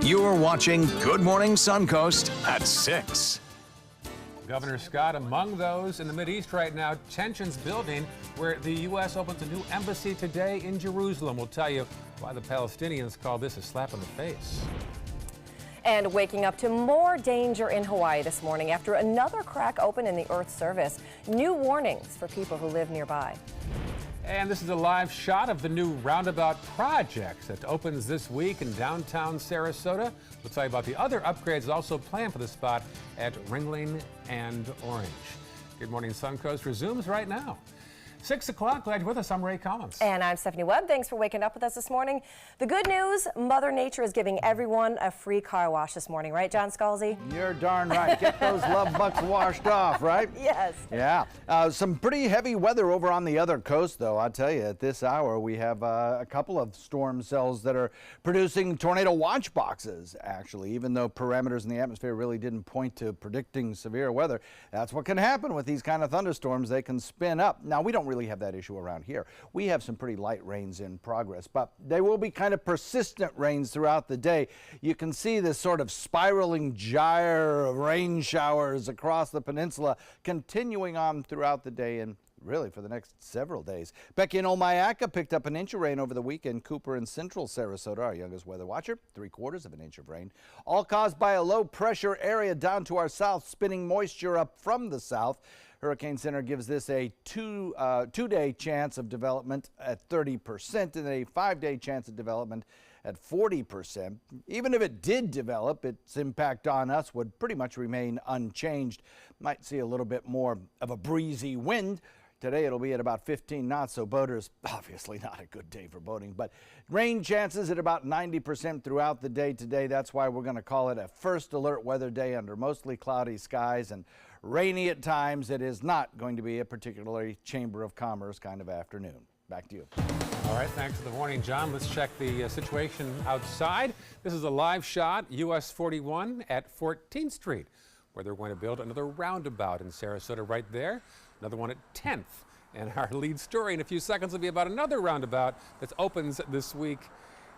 You're watching Good Morning Suncoast at 6. Governor Scott among those in the Mideast right now. Tensions building where the U.S. opens a new embassy today in Jerusalem. We'll tell you why the Palestinians call this a slap in the face. And waking up to more danger in Hawaii this morning after another crack opened in the Earth's surface. New warnings for people who live nearby. And this is a live shot of the new roundabout project that opens this week in downtown Sarasota. We'll tell you about the other upgrades also planned for the spot at Ringling and Orange. Good Morning Suncoast resumes right now. 6 o'clock, glad you're with us. I'm Ray Collins. And I'm Stephanie Webb. Thanks for waking up with us this morning. The good news, Mother Nature is giving everyone a free car wash this morning, right, John Scalzi? You're darn right. Get those love bucks washed off, right? Yes. Yeah. Some pretty heavy weather over on the other coast, though. I'll tell you, at this hour, we have a couple of storm cells that are producing tornado watch boxes, actually, even though parameters in the atmosphere really didn't point to predicting severe weather. That's what can happen with these kind of thunderstorms. They can spin up. Now, we don't really have that issue around here. We have some pretty light rains in progress, but they will be kind of persistent rains throughout the day. You can see this sort of spiraling gyre of rain showers across the peninsula continuing on throughout the day and really for the next several days. Becky in Omayaka picked up an inch of rain over the weekend. Cooper in central Sarasota, our youngest weather watcher, 3/4 of an inch of rain. All caused by a low pressure area down to our south, spinning moisture up from the south. Hurricane Center gives this a two-day chance of development at 30% and a 5-day chance of development at 40%. Even if it did develop, its impact on us would pretty much remain unchanged. Might see a little bit more of a breezy wind. Today it'll be at about 15 knots, so boaters, obviously not a good day for boating, but rain chances at about 90% throughout the day today. That's why we're going to call it a first alert weather day under mostly cloudy skies and rainy at times. It is not going to be a particularly Chamber of Commerce kind of afternoon. Back to you. All right, thanks for the warning, John. Let's check the situation outside. This is a live shot, US 41 at 14th Street, where they're going to build another roundabout in Sarasota right there. Another one at 10th. And our lead story in a few seconds will be about another roundabout that opens this week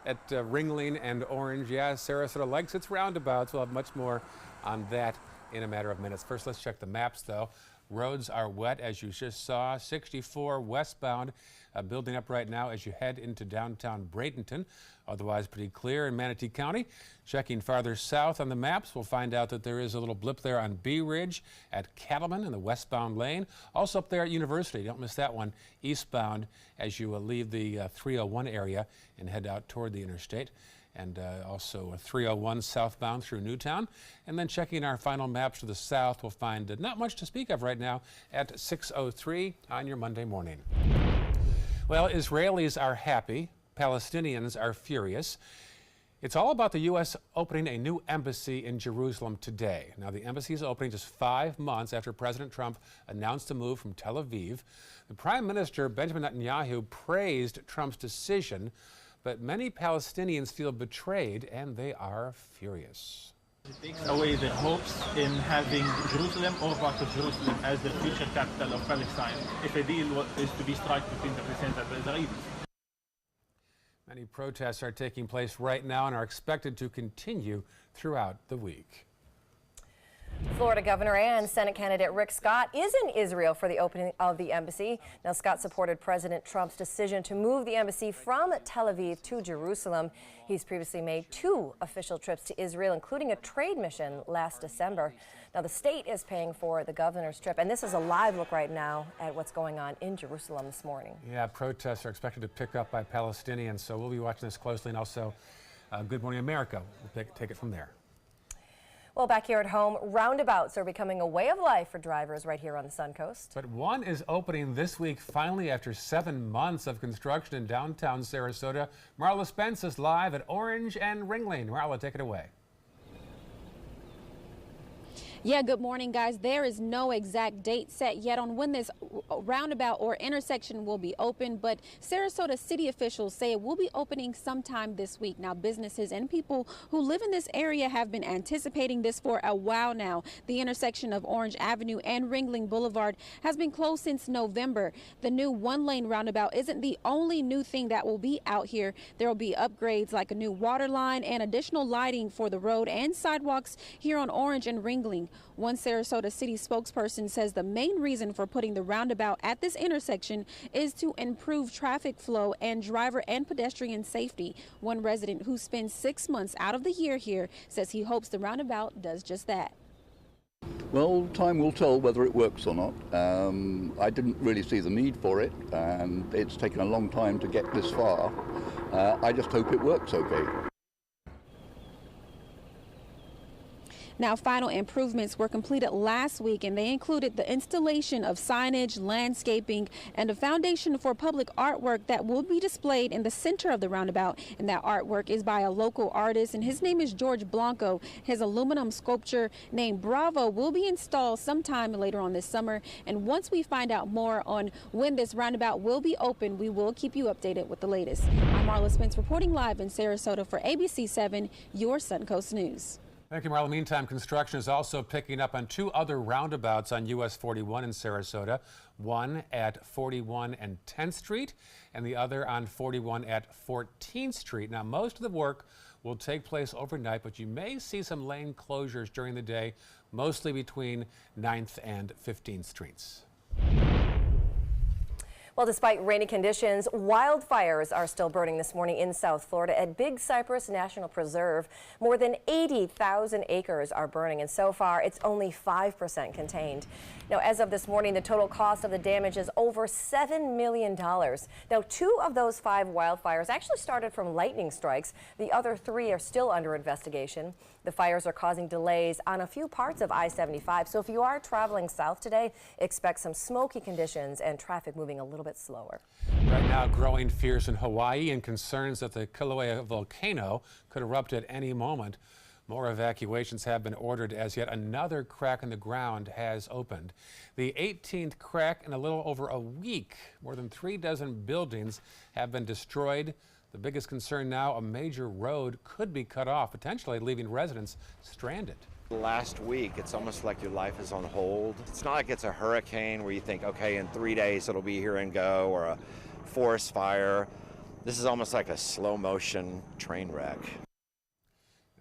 at Ringling and Orange. Yeah, Sarasota likes its roundabouts. We'll have much more on that in a matter of minutes. First, let's check the maps, though. Roads are wet, as you just saw. 64 westbound, building up right now as you head into downtown Bradenton. Otherwise, pretty clear in Manatee County. Checking farther south on the maps, we'll find out that there is a little blip there on Bee Ridge at Cattleman in the westbound lane. Also up there at University, don't miss that one, eastbound as you leave the 301 area and head out toward the interstate. And also 301 southbound through Newtown. And then checking our final maps to the south, we'll find not much to speak of right now at 6:03 on your Monday morning. Well, Israelis are happy, Palestinians are furious. It's all about the U.S. opening a new embassy in Jerusalem today. Now, the embassy is opening just 5 months after President Trump announced the move from Tel Aviv. The Prime Minister, Benjamin Netanyahu, praised Trump's decision, but many Palestinians feel betrayed and they are furious. It takes away their hopes in having Jerusalem or part of Jerusalem as the future capital of Palestine if a deal is to be struck between the President and the Israelis. Many protests are taking place right now and are expected to continue throughout the week. Florida Governor and Senate candidate Rick Scott is in Israel for the opening of the embassy. Now, Scott supported President Trump's decision to move the embassy from Tel Aviv to Jerusalem. He's previously made 2 official trips to Israel, including a trade mission last December. Now, the state is paying for the governor's trip, and this is a live look right now at what's going on in Jerusalem this morning. Yeah, protests are expected to pick up by Palestinians, so we'll be watching this closely, and also Good Morning America will take it from there. Well, back here at home, roundabouts are becoming a way of life for drivers right here on the Suncoast. But one is opening this week, finally, after 7 months of construction in downtown Sarasota. Marla Spence is live at Orange and Ringling. Marla, take it away. Yeah, good morning, guys. There is no exact date set yet on when this roundabout or intersection will be open, but Sarasota city officials say it will be opening sometime this week. Now, businesses and people who live in this area have been anticipating this for a while now. The intersection of Orange Avenue and Ringling Boulevard has been closed since November. The new one-lane roundabout isn't the only new thing that will be out here. There will be upgrades like a new water line and additional lighting for the road and sidewalks here on Orange and Ringling. One Sarasota city spokesperson says the main reason for putting the roundabout at this intersection is to improve traffic flow and driver and pedestrian safety. One resident who spends 6 months out of the year here says he hopes the roundabout does just that. Well, time will tell whether it works or not. I didn't really see the need for it, and it's taken a long time to get this far. I just hope it works okay. Now, final improvements were completed last week, and they included the installation of signage, landscaping, and a foundation for public artwork that will be displayed in the center of the roundabout. And that artwork is by a local artist, and his name is George Blanco. His aluminum sculpture named Bravo will be installed sometime later on this summer. And once we find out more on when this roundabout will be open, we will keep you updated with the latest. I'm Marla Spence reporting live in Sarasota for ABC 7, your Suncoast News. Thank you, Marla. Meantime, construction is also picking up on two other roundabouts on US 41 in Sarasota, one at 41 and 10th Street and the other on 41 at 14th Street. Now, most of the work will take place overnight, but you may see some lane closures during the day, mostly between 9th and 15th Streets. Well, despite rainy conditions, wildfires are still burning this morning in South Florida at Big Cypress National Preserve. More than 80,000 acres are burning, and so far it's only 5% contained. Now, as of this morning, the total cost of the damage is over $7 million. Now, 2 of those 5 wildfires actually started from lightning strikes. The other 3 are still under investigation. The fires are causing delays on a few parts of I-75, so if you are traveling south today, expect some smoky conditions and traffic moving a little bit slower. Right now, growing fears in Hawaii and concerns that the Kilauea volcano could erupt at any moment. More evacuations have been ordered as yet another crack in the ground has opened. The 18th crack in a little over a week. More than 3 dozen buildings have been destroyed. The biggest concern now, a major road could be cut off, potentially leaving residents stranded. Last week, it's almost like your life is on hold. It's not like it's a hurricane where you think, okay, in 3 days it'll be here and go, or a forest fire. This is almost like a slow motion train wreck.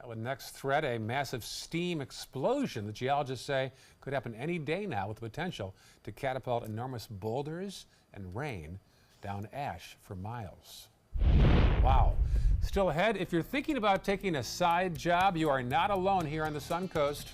Now, with next threat, a massive steam explosion that geologists say could happen any day now, with the potential to catapult enormous boulders and rain down ash for miles. Wow. Still ahead, if you're thinking about taking a side job, you are not alone here on the Suncoast.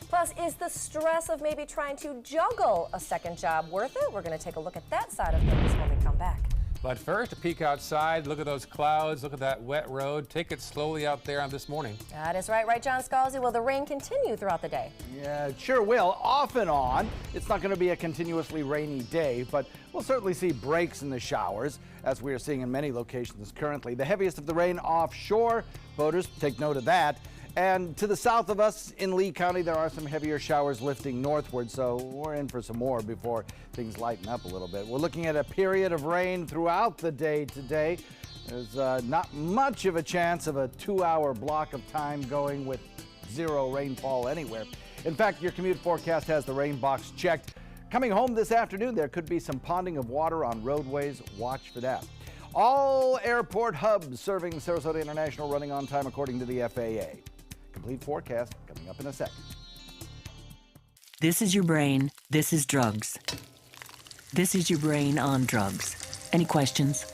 Plus, is the stress of maybe trying to juggle a second job worth it? We're going to take a look at that side of things when we come back. But first, a peek outside, look at those clouds, look at that wet road. Take it slowly out there on this morning. That is right, John Scalzi? Will the rain continue throughout the day? Yeah, it sure will, off and on. It's not going to be a continuously rainy day, but we'll certainly see breaks in the showers, as we are seeing in many locations currently. The heaviest of the rain offshore. Boaters, take note of that. And to the south of us in Lee County, there are some heavier showers lifting northward, so we're in for some more before things lighten up a little bit. We're looking at a period of rain throughout the day today. There's not much of a chance of a 2-hour block of time going with 0 rainfall anywhere. In fact, your commute forecast has the rain box checked. Coming home this afternoon, there could be some ponding of water on roadways. Watch for that. All airport hubs serving Sarasota International running on time according to the FAA. Complete forecast coming up in a second. This is your brain. This is drugs. This is your brain on drugs. Any questions?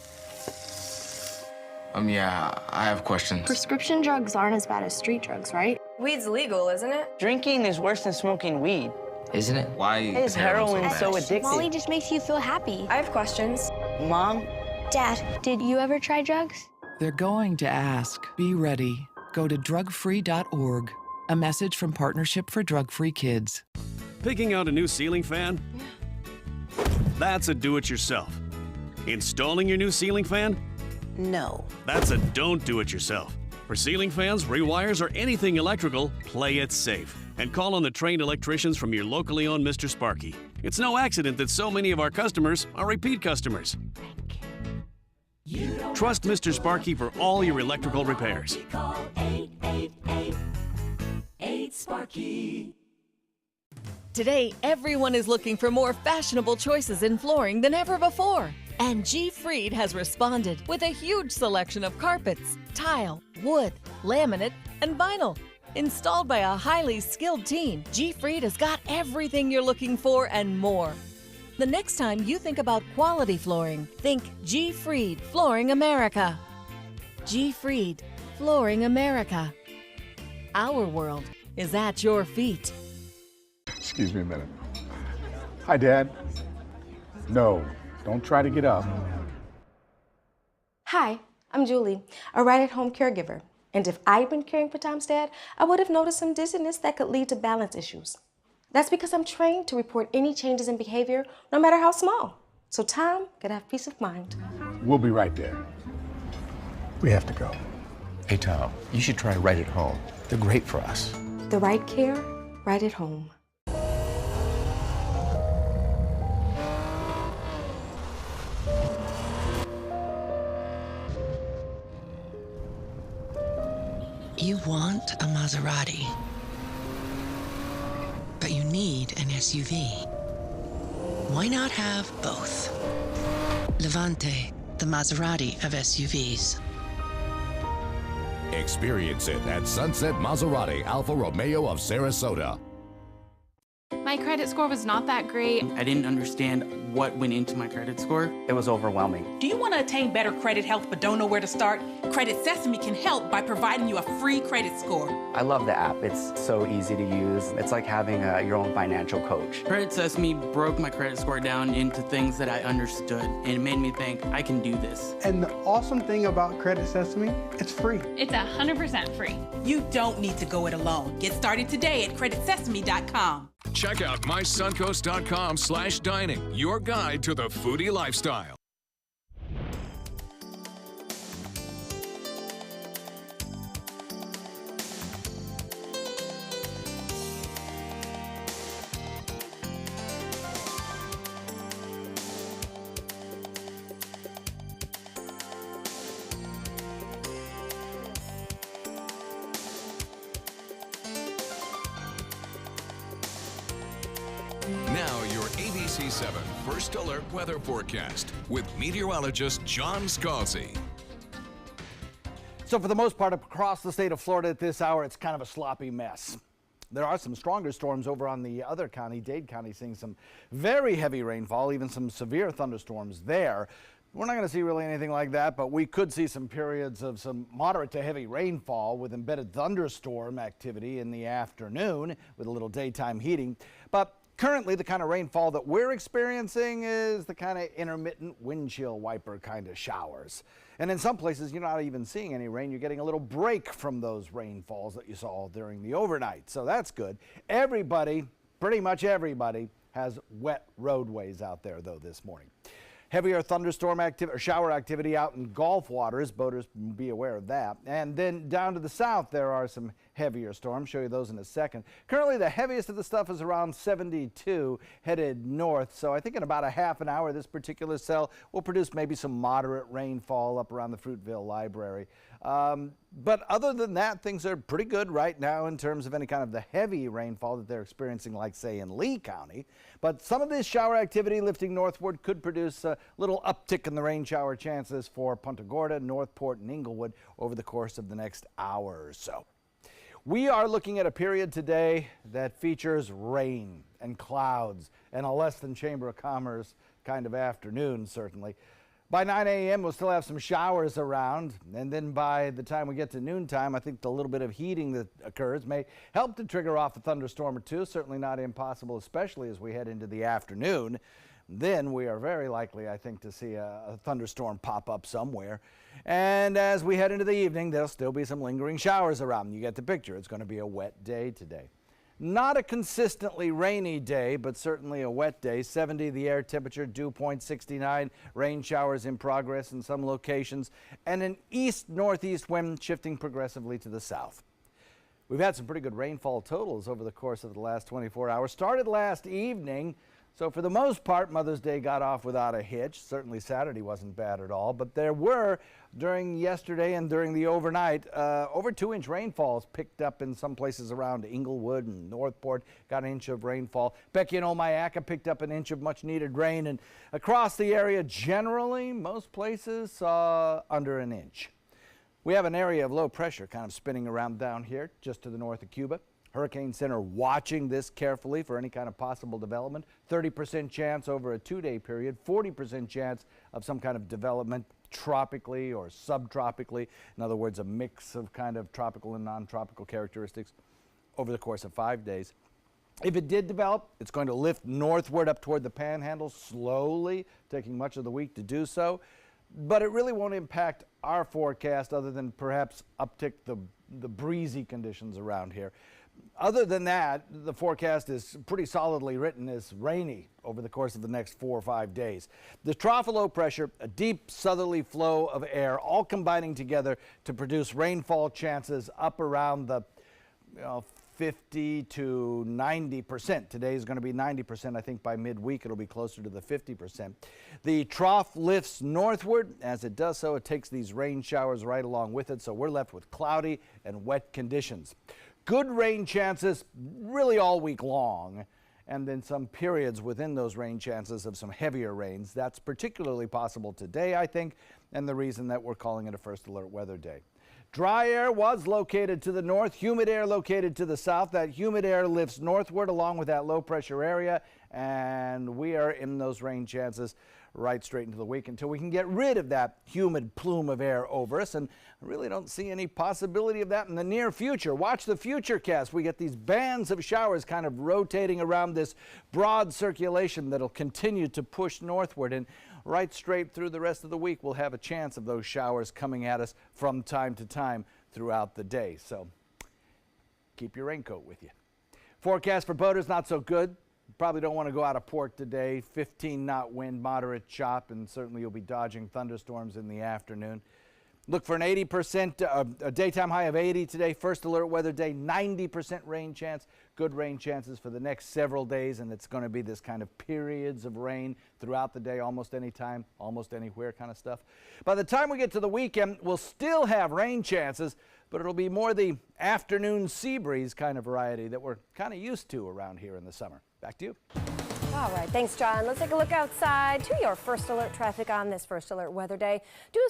Yeah, I have questions. Prescription drugs aren't as bad as street drugs, right? Weed's legal, isn't it? Drinking is worse than smoking weed. Isn't it? Why is heroin so addictive? Molly just makes you feel happy. I have questions. Mom? Dad, did you ever try drugs? They're going to ask. Be ready. Go to drugfree.org. A message from Partnership for Drug-Free Kids. Picking out a new ceiling fan? That's a do-it-yourself. Installing your new ceiling fan? No. That's a don't do-it-yourself. For ceiling fans, rewires, or anything electrical, play it safe. And call on the trained electricians from your locally owned Mr. Sparky. It's no accident that so many of our customers are repeat customers. Trust Mr. Sparky for all your electrical repairs. Call 888-8-SPARKY. Today, everyone is looking for more fashionable choices in flooring than ever before. And G. Fried has responded with a huge selection of carpets, tile, wood, laminate, and vinyl. Installed by a highly skilled team, G. Fried has got everything you're looking for and more. The next time you think about quality flooring, think G. Fried Flooring America. G. Fried Flooring America. Our world is at your feet. Excuse me a minute. Hi, Dad. No, don't try to get up. Hi, I'm Julie, a right-at-home caregiver. And if I'd been caring for Tom's dad, I would have noticed some dizziness that could lead to balance issues. That's because I'm trained to report any changes in behavior, no matter how small. So Tom could have peace of mind. We'll be right there. We have to go. Hey, Tom, you should try Right at Home. They're great for us. The right care, right at home. You want a Maserati, but you need an SUV. Why not have both? Levante, the Maserati of SUVs. Experience it at Sunset Maserati Alfa Romeo of Sarasota. My credit score was not that great. I didn't understand what went into my credit score. It was overwhelming. Do you want to attain better credit health but don't know where to start? Credit Sesame can help by providing you a free credit score. I love the app. It's so easy to use. It's like having your own financial coach. Credit Sesame broke my credit score down into things that I understood, and it made me think, I can do this. And the awesome thing about Credit Sesame, it's free. It's 100% free. You don't need to go it alone. Get started today at creditsesame.com. Check out mysuncoast.com/dining, your guide to the foodie lifestyle. Now, your ABC 7 First Alert Weather Forecast with meteorologist John Scalzi. So for the most part across the state of Florida at this hour, it's kind of a sloppy mess. There are some stronger storms over on the other county. Dade County seeing some very heavy rainfall, even some severe thunderstorms there. We're not going to see really anything like that, but we could see some periods of some moderate to heavy rainfall with embedded thunderstorm activity in the afternoon with a little daytime heating. But currently, the kind of rainfall that we're experiencing is the kind of intermittent windshield wiper kind of showers. And in some places, you're not even seeing any rain. You're getting a little break from those rainfalls that you saw during the overnight. So that's good. Everybody, pretty much everybody, has wet roadways out there, though, this morning. Heavier thunderstorm activity or shower activity out in Gulf waters. Boaters, be aware of that. And then down to the south, there are some heavier storms. Show you those in a second. Currently, the heaviest of the stuff is around 72 headed north. So I think in about a half an hour, this particular cell will produce maybe some moderate rainfall up around the Fruitvale Library. But other than that, things are pretty good right now in terms of any kind of the heavy rainfall that they're experiencing, like, say, in Lee County. But some of this shower activity lifting northward could produce a little uptick in the rain shower chances for Punta Gorda, Northport, and Inglewood over the course of the next hour or so. We are looking at a period today that features rain and clouds and a less than Chamber of Commerce kind of afternoon, certainly. By 9 a.m., we'll still have some showers around, and then by the time we get to noontime, I think the little bit of heating that occurs may help to trigger off a thunderstorm or two. Certainly not impossible, especially as we head into the afternoon. Then we are very likely, I think, to see a thunderstorm pop up somewhere. And as we head into the evening, there'll still be some lingering showers around. You get the picture. It's going to be a wet day today. Not a consistently rainy day, but certainly a wet day. 70 the air temperature, dew point 69, rain showers in progress in some locations, and an east-northeast wind shifting progressively to the south. We've had some pretty good rainfall totals over the course of the last 24 hours. Started last evening, so for the most part, Mother's Day got off without a hitch. Certainly Saturday wasn't bad at all, but there were, during yesterday and during the overnight, over 2-inch rainfalls picked up in some places around Inglewood and Northport. Got an inch of rainfall. Becky and Omayaka picked up an inch of much needed rain, and across the area generally, most places saw under an inch. We have an area of low pressure kind of spinning around down here just to the north of Cuba. Hurricane Center watching this carefully for any kind of possible development. 30% chance over a 2-day period, 40% chance of some kind of development tropically or subtropically. In other words, a mix of kind of tropical and non-tropical characteristics over the course of 5 days. If it did develop, it's going to lift northward up toward the Panhandle slowly, taking much of the week to do so. But it really won't impact our forecast other than perhaps uptick the breezy conditions around here. Other than that, the forecast is pretty solidly written as rainy over the course of the next 4 or 5 days. The trough of low pressure, a deep southerly flow of air, all combining together to produce rainfall chances up around the 50 to 90%. Today is going to be 90%. I think by midweek it'll be closer to the 50%. The trough lifts northward. As it does so, it takes these rain showers right along with it, so we're left with cloudy and wet conditions. Good rain chances really all week long, and then some periods within those rain chances of some heavier rains. That's particularly possible today, I think, and the reason that we're calling it a first alert weather day. Dry air was located to the north, humid air located to the south. That humid air lifts northward along with that low pressure area, and we are in those rain chances right straight into the week until we can get rid of that humid plume of air over us, and I really don't see any possibility of that in the near future. Watch the futurecast. We get these bands of showers kind of rotating around this broad circulation that'll continue to push northward, and right straight through the rest of the week we'll have a chance of those showers coming at us from time to time throughout the day. So keep your raincoat with you. Forecast for boaters, not so good. Probably don't want to go out of port today. 15-knot wind, moderate chop, and certainly you'll be dodging thunderstorms in the afternoon. Look for an 80%, a daytime high of 80 today. First alert weather day, 90% rain chance. Good rain chances for the next several days, and it's going to be this kind of periods of rain throughout the day, almost any time, almost anywhere kind of stuff. By the time we get to the weekend, we'll still have rain chances, but it'll be more the afternoon sea breeze kind of variety that we're kind of used to around here in the summer. Back to you. All right, thanks, John. Let's take a look outside to your first alert traffic on this first alert weather day.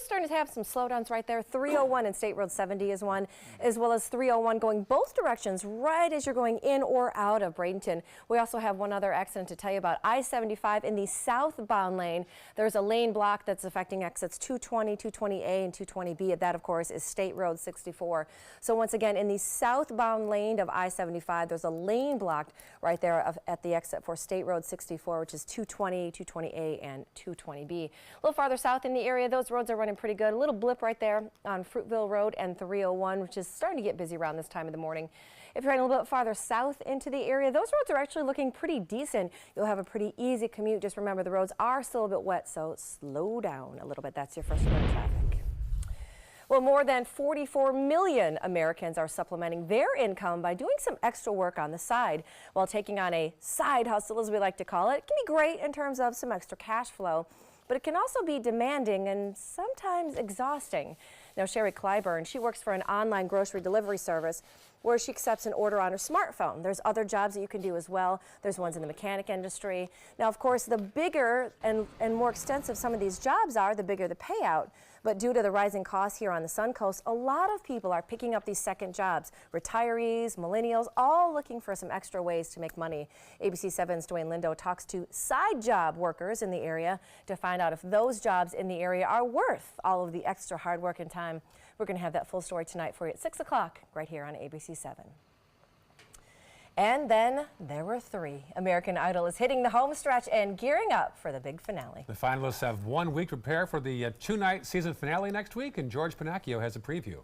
Starting to have some slowdowns right there. 301 and State Road 70 is one, as well as 301 going both directions right as you're going in or out of Bradenton. We also have one other accident to tell you about. I-75 in the southbound lane. There's a lane block that's affecting exits 220, 220A, and 220B. That, of course, is State Road 64. So once again, in the southbound lane of I-75, there's a lane blocked right there at the exit for State Road 64, which is 220, 220A, and 220B. A little farther south in the area, those roads are running pretty good. A little blip right there on Fruitville Road and 301, which is starting to get busy around this time of the morning. If you're heading a little bit farther south into the area, those roads are actually looking pretty decent. You'll have a pretty easy commute. Just remember, the roads are still a bit wet, so slow down a little bit. That's your first alert traffic. Well, more than 44 million Americans are supplementing their income by doing some extra work on the side while taking on a side hustle, as we like to call it. It can be great in terms of some extra cash flow, but it can also be demanding and sometimes exhausting. Now, Sherry Clyburn, she works for an online grocery delivery service where she accepts an order on her smartphone. There's other jobs that you can do as well. There's ones in the mechanic industry. Now, of course, the bigger and more extensive some of these jobs are, the bigger the payout. But due to the rising costs here on the Suncoast, a lot of people are picking up these second jobs. Retirees, millennials, all looking for some extra ways to make money. ABC 7's Dwayne Lindo talks to side job workers in the area to find out if those jobs in the area are worth all of the extra hard work and time. We're going to have that full story tonight for you at 6 o'clock right here on ABC 7. And then there were three. American Idol is hitting the home stretch and gearing up for the big finale. The finalists have 1 week to prepare for the 2-night season finale next week, and George Pinocchio has a preview.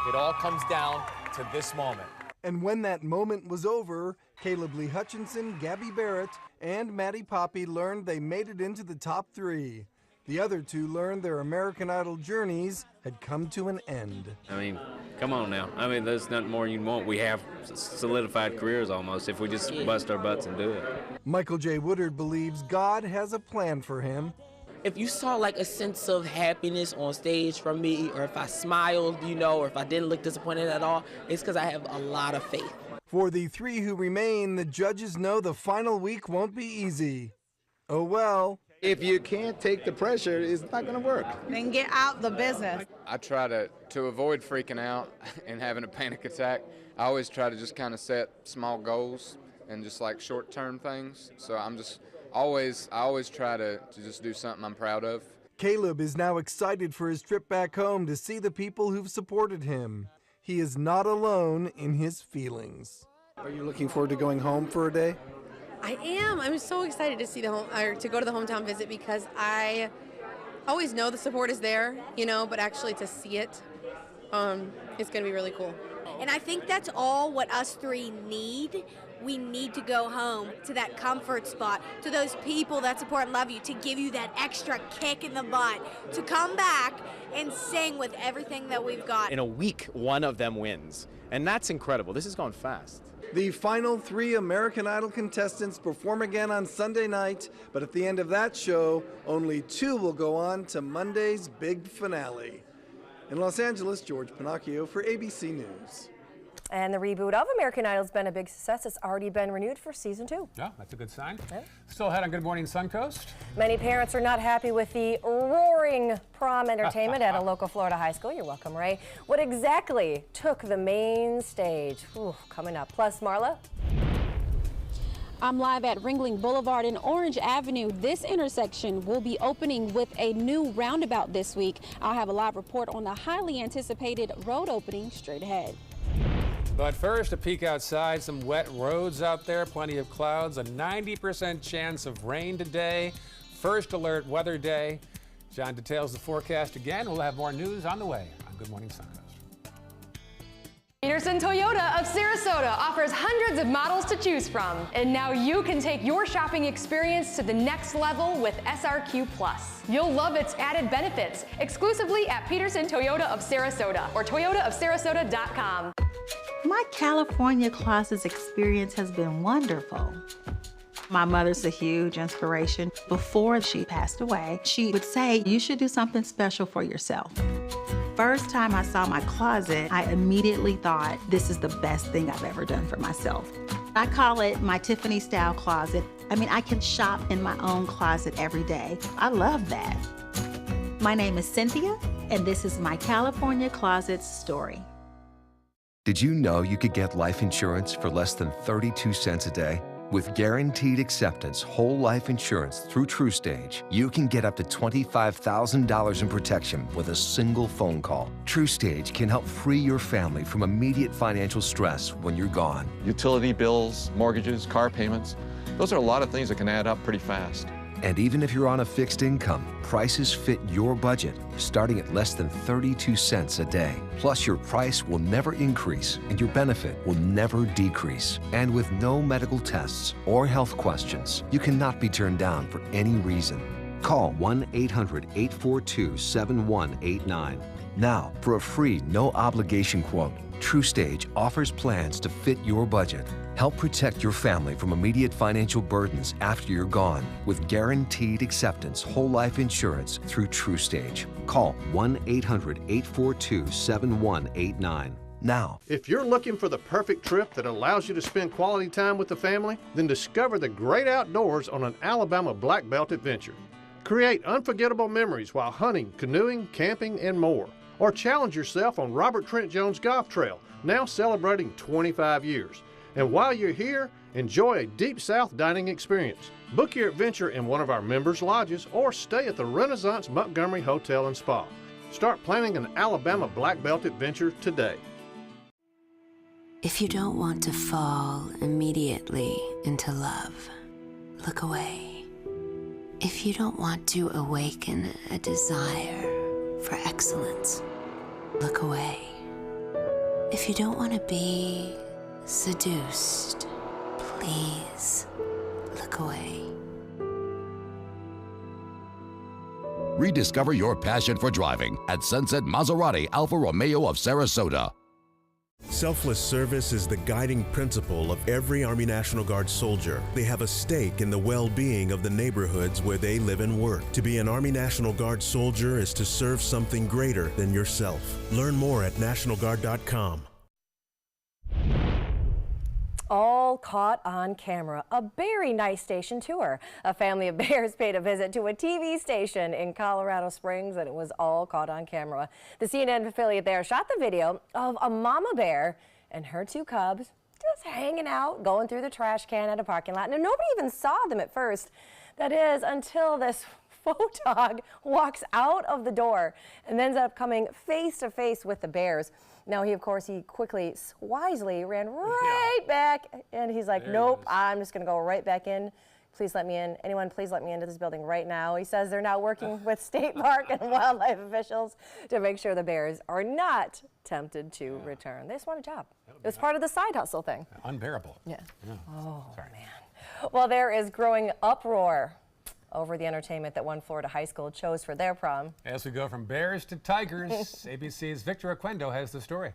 It all comes down to this moment. And when that moment was over, Caleb Lee Hutchinson, Gabby Barrett, and Maddie Poppy learned they made it into the top 3. The other 2 learned their American Idol journeys had come to an end. I mean, come on now. I mean, there's nothing more you want. We have solidified careers almost if we just bust our butts and do it. Michael J. Woodard believes God has a plan for him. If you saw like a sense of happiness on stage from me, or if I smiled, or if I didn't look disappointed at all, it's because I have a lot of faith. For the 3 who remain, the judges know the final week won't be easy. Oh well. If you can't take the pressure, it's not going to work. Then get out the business. I try to avoid freaking out and having a panic attack. I always try to just kind of set small goals and just like short-term things. So I always try to just do something I'm proud of. Caleb is now excited for his trip back home to see the people who've supported him. He is not alone in his feelings. Are you looking forward to going home for a day? I am. I'm so excited to see to go to the hometown visit, because I always know the support is there, but actually to see it, it's going to be really cool. And I think that's all what us 3 need. We need to go home to that comfort spot, to those people that support and love you, to give you that extra kick in the butt, to come back and sing with everything that we've got. In a week, one of them wins. And that's incredible. This has gone fast. The final 3 American Idol contestants perform again on Sunday night, but at the end of that show, only 2 will go on to Monday's big finale. In Los Angeles, George Pinocchio for ABC News. And the reboot of American Idol has been a big success. It's already been renewed for season 2. Yeah, that's a good sign. Yeah. Still ahead on Good Morning Suncoast. Many parents are not happy with the roaring prom entertainment at a local Florida high school. You're welcome, Ray. What exactly took the main stage? Ooh, coming up. Plus, Marla. I'm live at Ringling Boulevard and Orange Avenue. This intersection will be opening with a new roundabout this week. I'll have a live report on the highly anticipated road opening straight ahead. But first, a peek outside. Some wet roads out there, plenty of clouds, a 90% chance of rain today. First alert weather day. John details the forecast again. We'll have more news on the way on Good Morning Suncoast. Peterson Toyota of Sarasota offers hundreds of models to choose from. And now you can take your shopping experience to the next level with SRQ Plus. You'll love its added benefits exclusively at Peterson Toyota of Sarasota or toyotaofsarasota.com. My California Closets experience has been wonderful. My mother's a huge inspiration. Before she passed away, she would say, you should do something special for yourself. First time I saw my closet, I immediately thought, this is the best thing I've ever done for myself. I call it my Tiffany style closet. I mean, I can shop in my own closet every day. I love that. My name is Cynthia, and this is my California Closets story. Did you know you could get life insurance for less than 32 cents a day? With Guaranteed Acceptance whole life insurance through TrueStage, you can get up to $25,000 in protection with a single phone call. TrueStage can help free your family from immediate financial stress when you're gone. Utility bills, mortgages, car payments, those are a lot of things that can add up pretty fast. And even if you're on a fixed income, prices fit your budget, starting at less than 32 cents a day. Plus, your price will never increase and your benefit will never decrease. And with no medical tests or health questions, you cannot be turned down for any reason. Call 1-800-842-7189. Now, for a free, no-obligation quote, TrueStage offers plans to fit your budget. Help protect your family from immediate financial burdens after you're gone with Guaranteed Acceptance whole life insurance through TrueStage. Call 1-800-842-7189 now. If you're looking for the perfect trip that allows you to spend quality time with the family, then discover the great outdoors on an Alabama Black Belt adventure. Create unforgettable memories while hunting, canoeing, camping, and more. Or challenge yourself on Robert Trent Jones Golf Trail, now celebrating 25 years. And while you're here, enjoy a Deep South dining experience. Book your adventure in one of our members' lodges or stay at the Renaissance Montgomery Hotel and Spa. Start planning an Alabama Black Belt adventure today. If you don't want to fall immediately into love, look away. If you don't want to awaken a desire for excellence, look away. If you don't want to be seduced. Please look away. Rediscover your passion for driving at Sunset Maserati Alfa Romeo of Sarasota. Selfless service is the guiding principle of every Army National Guard soldier. They have a stake in the well-being of the neighborhoods where they live and work. To be an Army National Guard soldier is to serve something greater than yourself. Learn more at nationalguard.com. All caught on camera. A very nice station tour. A family of bears paid a visit to a TV station in Colorado Springs, and it was all caught on camera. The CNN affiliate there shot the video of a mama bear and her two cubs just hanging out, going through the trash can at a parking lot. Now, nobody even saw them at first. That is, until this photog walks out of the door and ends up coming face to face with the bears. Now, he quickly, wisely ran right back, and he's like, nope, I'm just going to go right back in. Please let me in. Anyone, please let me into this building right now. He says they're now working with state park and wildlife officials to make sure the bears are not tempted to return. They just want a job. It was part of the side hustle thing. Unbearable. Yeah. Oh, man. Well, there is growing uproar over the entertainment that one Florida high school chose for their prom. As we go from bears to tigers, ABC's Victor Oquendo has the story.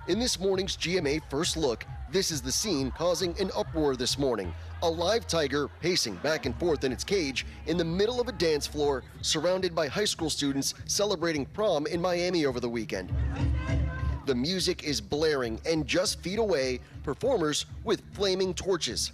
In this morning's GMA First Look, this is the scene causing an uproar this morning. A live tiger pacing back and forth in its cage in the middle of a dance floor, surrounded by high school students celebrating prom in Miami over the weekend. The music is blaring, and just feet away, performers with flaming torches.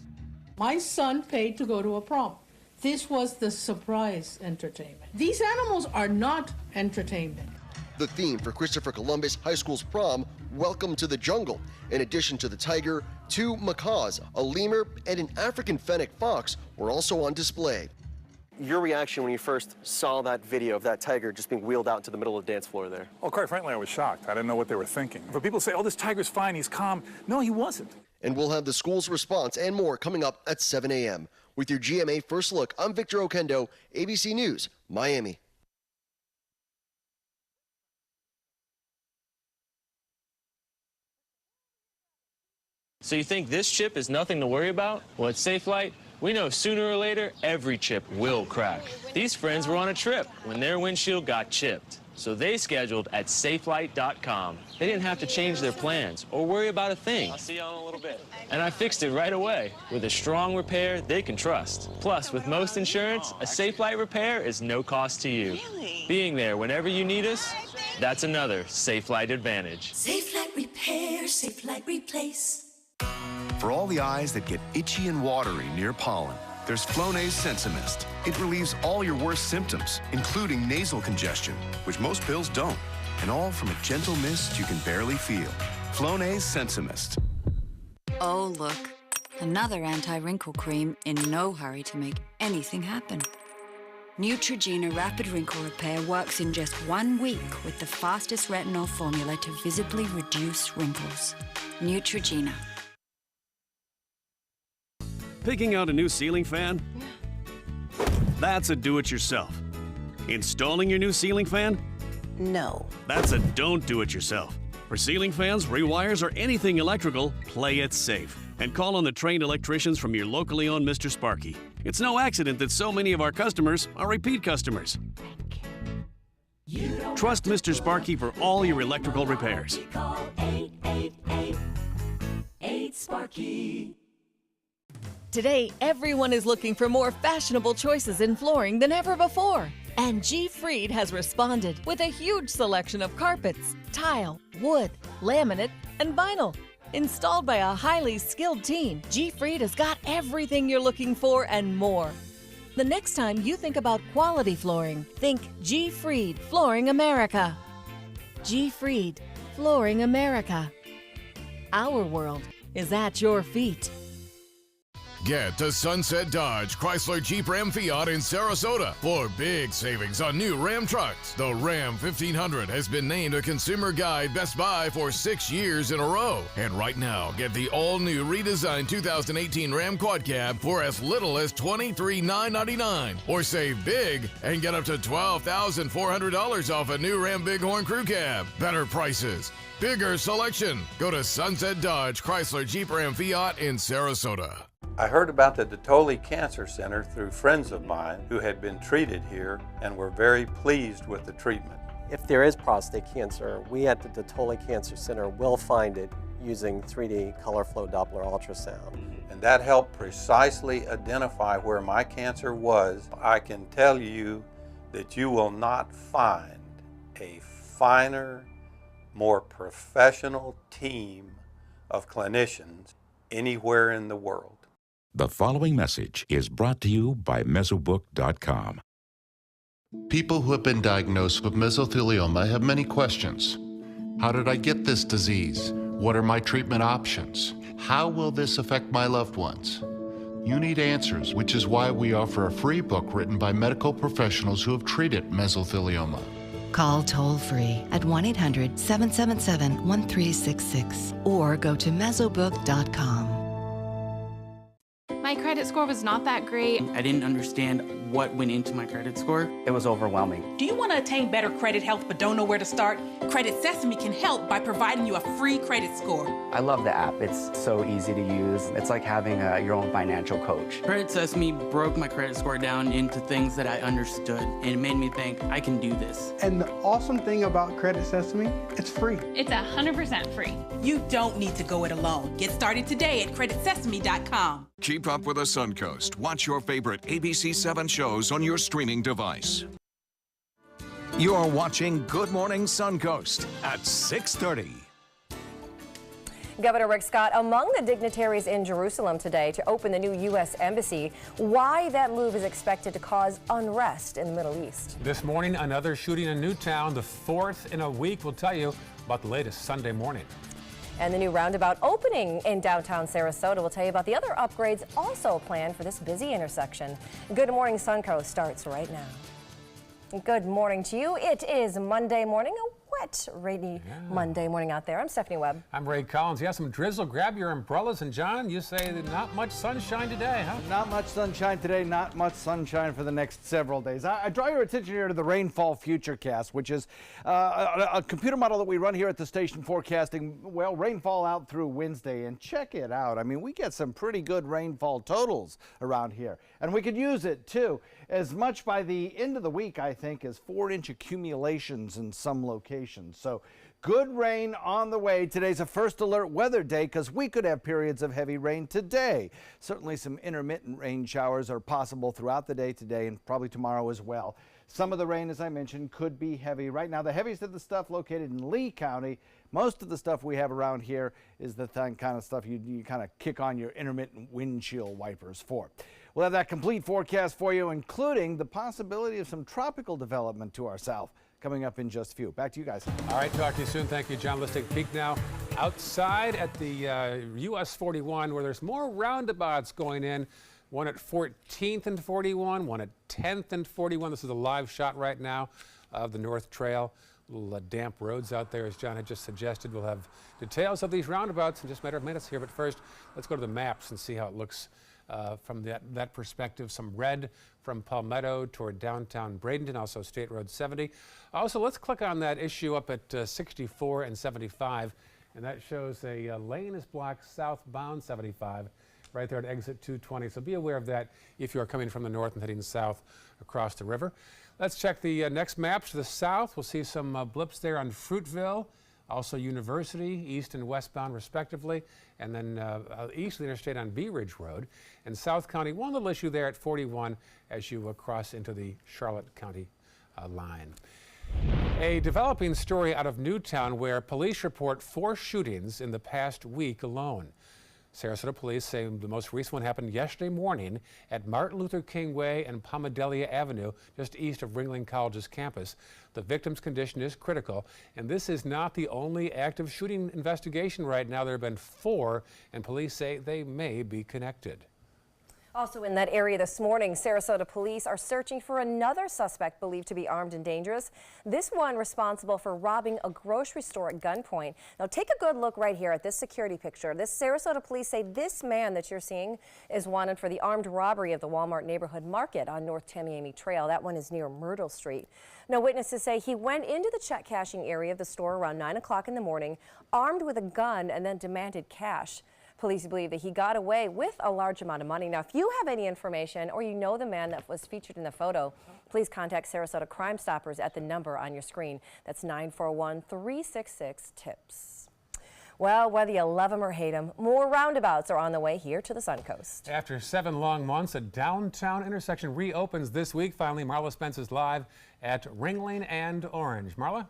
My son paid to go to a prom. This was the surprise entertainment. These animals are not entertainment. The theme for Christopher Columbus High School's prom, Welcome to the Jungle. In addition to the tiger, 2 macaws, a lemur, and an African fennec fox were also on display. Your reaction when you first saw that video of that tiger just being wheeled out to the middle of the dance floor there? Well, quite frankly, I was shocked. I didn't know what they were thinking. For people to say, oh, this tiger's fine, he's calm. No, he wasn't. And we'll have the school's response and more coming up at 7 a.m. With your GMA First Look, I'm Victor Oquendo, ABC News, Miami. So you think this chip is nothing to worry about? Well, at Safelite, we know sooner or later, every chip will crack. These friends were on a trip when their windshield got chipped. So they scheduled at Safelite.com. They didn't have to change their plans or worry about a thing. I'll see you in a little bit. And I fixed it right away with a strong repair they can trust. Plus, with most insurance, a Safelite repair is no cost to you. Really? Being there whenever you need us, that's another Safelite advantage. Safelite repair, Safelite replace. For all the eyes that get itchy and watery near pollen, there's Flonase Sensimist. It relieves all your worst symptoms, including nasal congestion, which most pills don't, and all from a gentle mist you can barely feel. Flonase Sensimist. Oh, look. Another anti-wrinkle cream in no hurry to make anything happen. Neutrogena Rapid Wrinkle Repair works in just 1 week with the fastest retinol formula to visibly reduce wrinkles. Neutrogena. Picking out a new ceiling fan? That's a do-it-yourself. Installing your new ceiling fan? No. That's a don't do-it-yourself. For ceiling fans, rewires, or anything electrical, play it safe. And call on the trained electricians from your locally owned Mr. Sparky. It's no accident that so many of our customers are repeat customers. Trust Mr. Sparky for all your electrical repairs. Call 888-8-SPARKY. Today, everyone is looking for more fashionable choices in flooring than ever before. And G. Fried has responded with a huge selection of carpets, tile, wood, laminate, and vinyl. Installed by a highly skilled team, G. Fried has got everything you're looking for and more. The next time you think about quality flooring, think G. Fried Flooring America. G. Fried Flooring America. Our world is at your feet. Get to Sunset Dodge, Chrysler, Jeep, Ram, Fiat in Sarasota for big savings on new Ram trucks. The Ram 1500 has been named a Consumer Guide Best Buy for 6 years in a row. And right now, get the all-new redesigned 2018 Ram Quad Cab for as little as $23,999. Or save big and get up to $12,400 off a new Ram Bighorn Crew Cab. Better prices, bigger selection. Go to Sunset Dodge, Chrysler, Jeep, Ram, Fiat in Sarasota. I heard about the Dotoli Cancer Center through friends of mine who had been treated here and were very pleased with the treatment. If there is prostate cancer, we at the Dotoli Cancer Center will find it using 3D color flow Doppler ultrasound. And that helped precisely identify where my cancer was. I can tell you that you will not find a finer, more professional team of clinicians anywhere in the world. The following message is brought to you by Mesobook.com. People who have been diagnosed with mesothelioma have many questions. How did I get this disease? What are my treatment options? How will this affect my loved ones? You need answers, which is why we offer a free book written by medical professionals who have treated mesothelioma. Call toll-free at 1-800-777-1366 or go to Mesobook.com. My credit score was not that great. I didn't understand what went into my credit score. It was overwhelming. Do you want to attain better credit health but don't know where to start? Credit Sesame can help by providing you a free credit score. I love the app. It's so easy to use. It's like having your own financial coach. Credit Sesame broke my credit score down into things that I understood, and it made me think, I can do this. And the awesome thing about Credit Sesame, it's free. It's 100% free. You don't need to go it alone. Get started today at creditsesame.com. Keep up with the Suncoast. Watch your favorite ABC7 shows on your streaming device. You're watching Good Morning Suncoast at 6:30. Governor Rick Scott among the dignitaries in Jerusalem today to open the new U.S. Embassy. Why that move is expected to cause unrest in the Middle East. This morning, another shooting in Newtown, the fourth in a week. We'll tell you about the latest Sunday morning. And the new roundabout opening in downtown Sarasota. We'll tell you about the other upgrades also planned for this busy intersection. Good Morning Suncoast starts right now. Good morning to you. It is Monday morning, a wet, rainy Monday morning out there. I'm Stephanie Webb. I'm Ray Collins. Yeah, some drizzle. Grab your umbrellas. And John, you say that not much sunshine today, huh? Not much sunshine today, not much sunshine for the next several days. I draw your attention here to the rainfall futurecast, which is a computer model that we run here at the station forecasting, well, rainfall out through Wednesday. And check it out. I mean, we get some pretty good rainfall totals around here. And we could use it, too. As much by the end of the week, I think, as 4-inch accumulations in some locations. So good rain on the way. Today's a first alert weather day because we could have periods of heavy rain today. Certainly some intermittent rain showers are possible throughout the day today and probably tomorrow as well. Some of the rain, as I mentioned, could be heavy. Right now, the heaviest of the stuff located in Lee County. Most of the stuff we have around here is the kind of stuff you kind of kick on your intermittent windshield wipers for. We'll have that complete forecast for you, including the possibility of some tropical development to our south coming up in just a few. Back to you guys. All right, talk to you soon. Thank you, John. Let's take a peek now outside at the US 41, where there's more roundabouts going in. One at 14th and 41, one at 10th and 41. This is a live shot right now of the North Trail. Little damp roads out there, as John had just suggested. We'll have details of these roundabouts in just a matter of minutes here. But first, let's go to the maps and see how it looks from that perspective. Some red from Palmetto toward downtown Bradenton, also State Road 70. Also, let's click on that issue up at 64 and 75, and that shows a lane is blocked southbound 75 right there at exit 220. So be aware of that if you are coming from the north and heading south across the river. Let's check the next maps to the south. We'll see some blips there on Fruitville, also University, east and westbound respectively, and then east of the interstate on Bee Ridge Road. And South County, one little issue there at 41 as you cross into the Charlotte County line. A developing story out of Newtown where police report 4 shootings in the past week alone. Sarasota police say the most recent one happened yesterday morning at Martin Luther King Way and Palmadelia Avenue, just east of Ringling College's campus. The victim's condition is critical, and this is not the only active shooting investigation right now. There have been 4, and police say they may be connected. Also in that area this morning, Sarasota police are searching for another suspect believed to be armed and dangerous. This one responsible for robbing a grocery store at gunpoint. Now take a good look right here at this security picture. This Sarasota police say this man that you're seeing is wanted for the armed robbery of the Walmart neighborhood market on North Tamiami Trail. That one is near Myrtle Street. Now witnesses say he went into the check cashing area of the store around 9 o'clock in the morning, armed with a gun, and then demanded cash. Police believe that he got away with a large amount of money. Now, if you have any information or you know the man that was featured in the photo, please contact Sarasota Crime Stoppers at the number on your screen. That's 941-366-TIPS. Well, whether you love them or hate them, more roundabouts are on the way here to the Suncoast. After 7 long months, a downtown intersection reopens this week. Finally, Marla Spence is live at Ringling and Orange. Marla?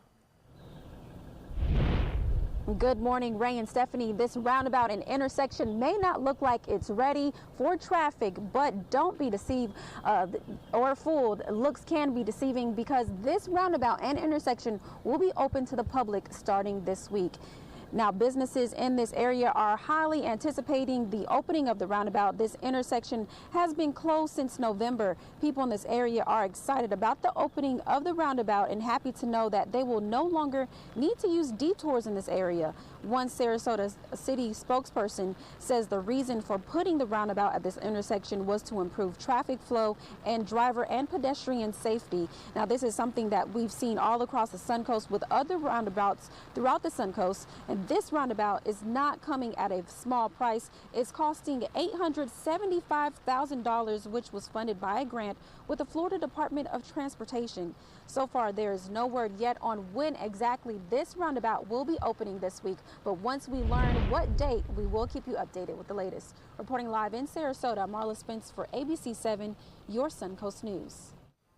Good morning, Ray and Stephanie. This roundabout and intersection may not look like it's ready for traffic, but don't be deceived or fooled. Looks can be deceiving because this roundabout and intersection will be open to the public starting this week. Now, businesses in this area are highly anticipating the opening of the roundabout. This intersection has been closed since November. People in this area are excited about the opening of the roundabout and happy to know that they will no longer need to use detours in this area. One Sarasota city spokesperson says the reason for putting the roundabout at this intersection was to improve traffic flow and driver and pedestrian safety. Now, this is something that we've seen all across the Suncoast with other roundabouts throughout the Suncoast. And this roundabout is not coming at a small price. It's costing $875,000, which was funded by a grant with the Florida Department of Transportation. So far, there is no word yet on when exactly this roundabout will be opening this week. But once we learn what date, we will keep you updated with the latest. Reporting live in Sarasota, Marla Spence for ABC 7, your Suncoast News.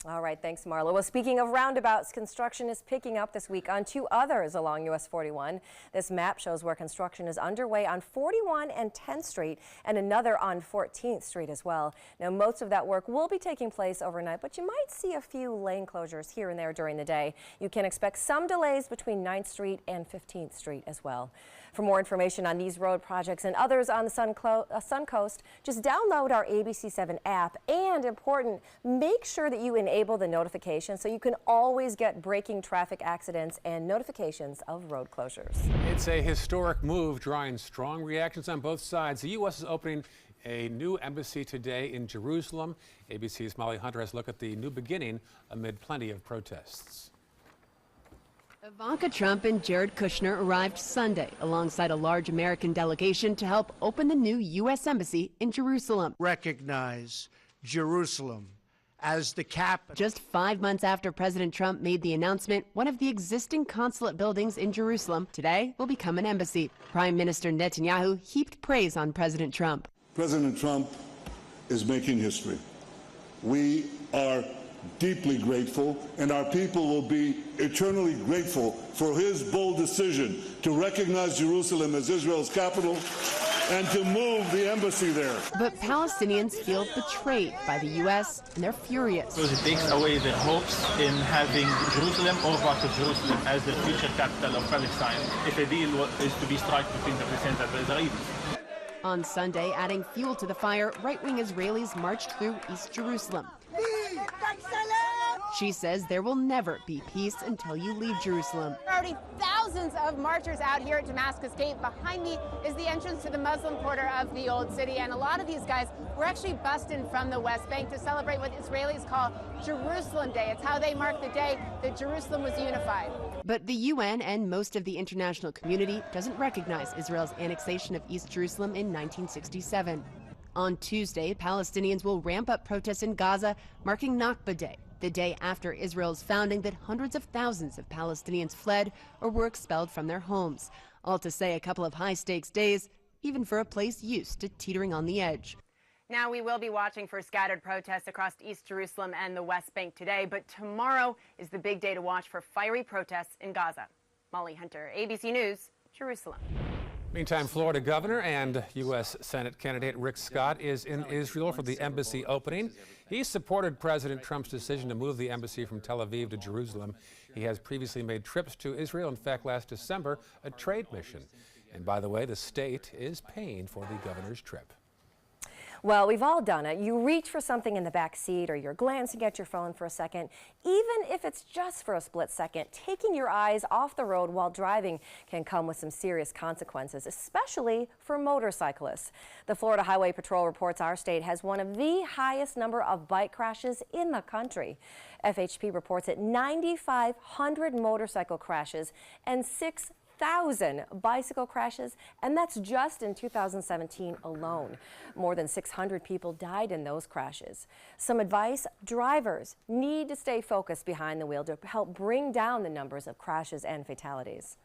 All right, thanks, Marla. Well, speaking of roundabouts, construction is picking up this week on 2 others along US 41. This map shows where construction is underway on 41 and 10th Street and another on 14th Street as well. Now, most of that work will be taking place overnight, but you might see a few lane closures here and there during the day. You can expect some delays between 9th Street and 15th Street as well. For more information on these road projects and others on the Suncoast, just download our ABC7 app, and important, make sure that you enable the notifications so you can always get breaking traffic accidents and notifications of road closures. It's a historic move drawing strong reactions on both sides. The U.S. is opening a new embassy today in Jerusalem. ABC's Molly Hunter has a look at the new beginning amid plenty of protests. Ivanka Trump and Jared Kushner arrived Sunday alongside a large American delegation to help open the new U.S. Embassy in Jerusalem. Recognize Jerusalem as the capital. Just 5 months after President Trump made the announcement, one of the existing consulate buildings in Jerusalem today will become an embassy. Prime Minister Netanyahu heaped praise on President Trump. President Trump is making history. We are deeply grateful, and our people will be eternally grateful for his bold decision to recognize Jerusalem as Israel's capital and to move the embassy there. But Palestinians feel betrayed by the U.S. and they're furious. Because it takes away their hopes in having Jerusalem or part of Jerusalem as the future capital of Palestine if a deal is to be struck between the Palestinians and the Israelis. On Sunday, adding fuel to the fire, right-wing Israelis marched through East Jerusalem. She says there will never be peace until you leave Jerusalem. There are already thousands of marchers out here at Damascus Gate. Behind me is the entrance to the Muslim quarter of the Old City, and a lot of these guys were actually bussed in from the West Bank to celebrate what Israelis call Jerusalem Day. It's how they mark the day that Jerusalem was unified. But the UN and most of the international community doesn't recognize Israel's annexation of East Jerusalem in 1967. On Tuesday, Palestinians will ramp up protests in Gaza, marking Nakba Day, the day after Israel's founding that hundreds of thousands of Palestinians fled or were expelled from their homes. All to say a couple of high-stakes days, even for a place used to teetering on the edge. Now, we will be watching for scattered protests across East Jerusalem and the West Bank today, but tomorrow is the big day to watch for fiery protests in Gaza. Molly Hunter, ABC News, Jerusalem. Meantime, Florida Governor and U.S. Senate candidate Rick Scott is in Israel for the embassy opening. He supported President Trump's decision to move the embassy from Tel Aviv to Jerusalem. He has previously made trips to Israel. In fact, last December, a trade mission. And by the way, the state is paying for the governor's trip. Well, we've all done it. You reach for something in the back seat or you're glancing at your phone for a second. Even if it's just for a split second, taking your eyes off the road while driving can come with some serious consequences, especially for motorcyclists. The Florida Highway Patrol reports our state has one of the highest number of bike crashes in the country. FHP reports that 9,500 motorcycle crashes and 6,000 bicycle crashes, and that's just in 2017 alone. More than 600 people died in those crashes. Some advice: drivers need to stay focused behind the wheel to help bring down the numbers of crashes and fatalities.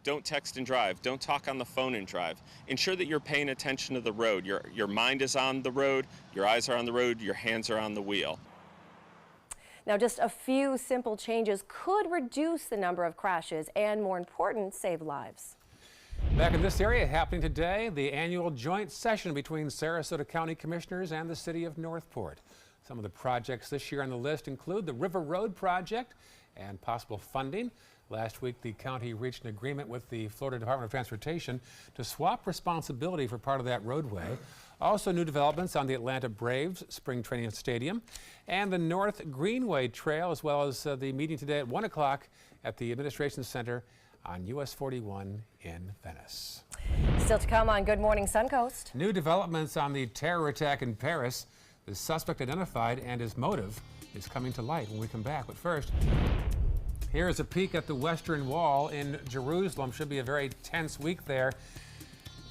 Don't text and drive. Don't talk on the phone and drive. Ensure that you're paying attention to the road. Your mind is on the road, your eyes are on the road, your hands are on the wheel. Now, just a few simple changes could reduce the number of crashes and, more important, save lives. Back in this area, happening today, the annual joint session between Sarasota County Commissioners and the City of Northport. Some of the projects this year on the list include the River Road project and possible funding. Last week, the county reached an agreement with the Florida Department of Transportation to swap responsibility for part of that roadway. Also, new developments on the Atlanta Braves spring training stadium and the North Greenway Trail, as well as the meeting today at 1 o'clock at the Administration Center on US 41 in Venice. Still to come on Good Morning Suncoast. New developments on the terror attack in Paris. The suspect identified and his motive is coming to light when we come back. But first, here's a peek at the Western Wall in Jerusalem. Should be a very tense week there.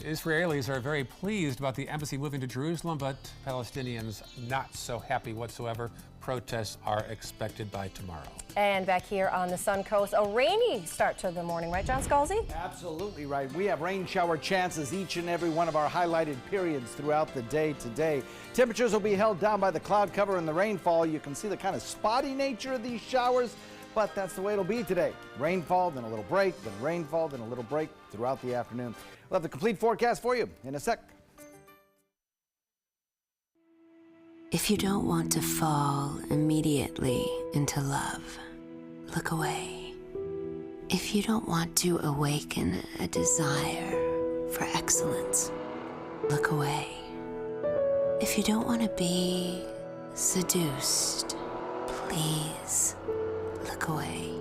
Israelis are very pleased about the embassy moving to Jerusalem, but Palestinians not so happy whatsoever. Protests are expected by tomorrow. And back here on the Suncoast, a rainy start to the morning, right, John Scalzi? Absolutely right. We have rain shower chances each and every one of our highlighted periods throughout the day today. Temperatures will be held down by the cloud cover and the rainfall. You can see the kind of spotty nature of these showers, but that's the way it'll be today. Rainfall, then a little break, then rainfall, then a little break throughout the afternoon. We'll have the complete forecast for you in a sec. If you don't want to fall immediately into love, look away. If you don't want to awaken a desire for excellence, look away. If you don't want to be seduced, please look away.